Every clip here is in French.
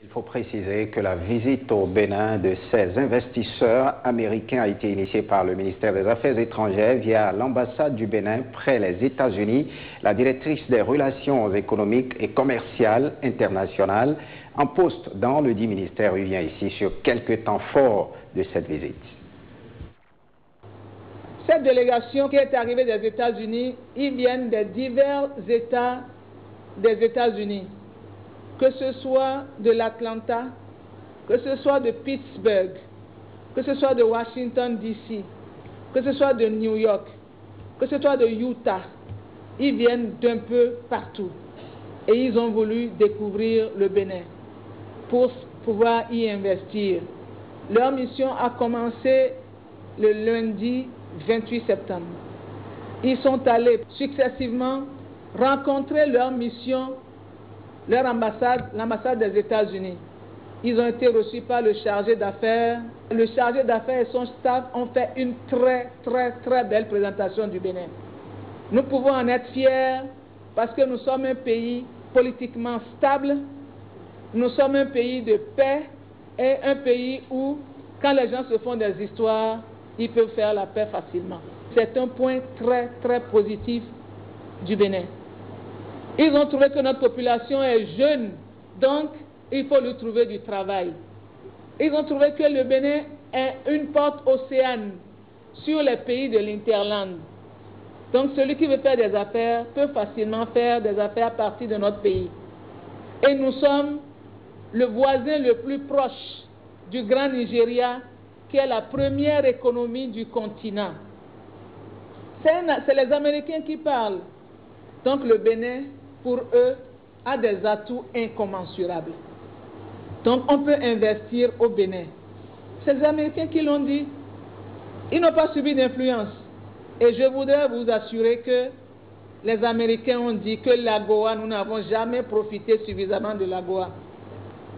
Il faut préciser que la visite au Bénin de ces investisseurs américains a été initiée par le ministère des Affaires étrangères via l'ambassade du Bénin près les États-Unis. La directrice des relations économiques et commerciales internationales en poste dans le dit ministère revient ici sur quelques temps forts de cette visite. Cette délégation qui est arrivée des États-Unis, ils viennent des divers États des États-Unis, que ce soit de l'Atlanta, que ce soit de Pittsburgh, que ce soit de Washington, D.C., que ce soit de New York, que ce soit de Utah. Ils viennent d'un peu partout et ils ont voulu découvrir le Bénin pour pouvoir y investir. Leur mission a commencé le lundi 28 septembre. Ils sont allés successivement rencontrer leur mission, leur ambassade, l'ambassade des États-Unis. Ils ont été reçus par le chargé d'affaires. Le chargé d'affaires et son staff ont fait une très belle présentation du Bénin. Nous pouvons en être fiers parce que nous sommes un pays politiquement stable, nous sommes un pays de paix et un pays où, quand les gens se font des histoires, ils peuvent faire la paix facilement. C'est un point très positif du Bénin. Ils ont trouvé que notre population est jeune, donc il faut lui trouver du travail. Ils ont trouvé que le Bénin est une porte océane sur les pays de l'Interland. Donc celui qui veut faire des affaires peut facilement faire des affaires à partir de notre pays. Et nous sommes le voisin le plus proche du Grand Nigeria, qui est la première économie du continent. C'est les Américains qui parlent. Donc le Bénin, pour eux, a des atouts incommensurables. Donc on peut investir au Bénin. C'est les Américains qui l'ont dit. Ils n'ont pas subi d'influence. Et je voudrais vous assurer que les Américains ont dit que l'AGOA, nous n'avons jamais profité suffisamment de l'AGOA.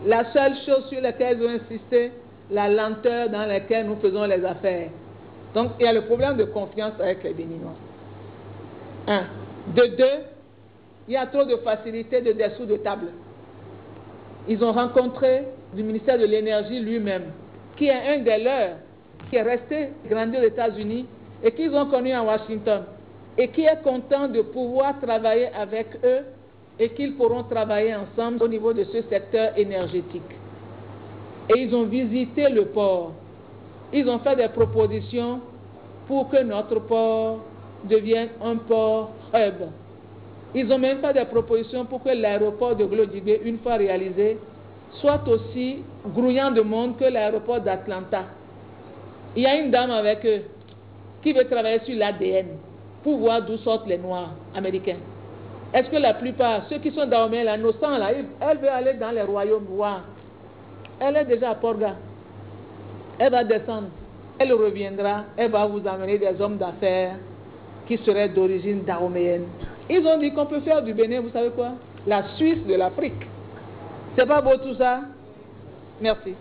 La seule chose sur laquelle ils ont insisté, la lenteur dans laquelle nous faisons les affaires. Donc il y a le problème de confiance avec les Béninois. Un. De deux, il y a trop de facilité de dessous de table. Ils ont rencontré du ministère de l'Énergie lui-même, qui est un des leurs, qui est resté grandi aux États-Unis et qu'ils ont connu à Washington, et qui est content de pouvoir travailler avec eux et qu'ils pourront travailler ensemble au niveau de ce secteur énergétique. Et ils ont visité le port. Ils ont fait des propositions pour que notre port devienne un port hub. Ils ont même fait des propositions pour que l'aéroport de Glodigué, une fois réalisé, soit aussi grouillant de monde que l'aéroport d'Atlanta. Il y a une dame avec eux qui veut travailler sur l'ADN pour voir d'où sortent les Noirs américains. Est-ce que la plupart, ceux qui sont dans là, nos sangs là, elle veut aller dans les royaumes voir. Elle est déjà à Porga. Elle va descendre. Elle reviendra. Elle va vous amener des hommes d'affaires qui seraient d'origine dahoméenne. Ils ont dit qu'on peut faire du Bénin, vous savez quoi? La Suisse de l'Afrique. C'est pas beau tout ça? Merci.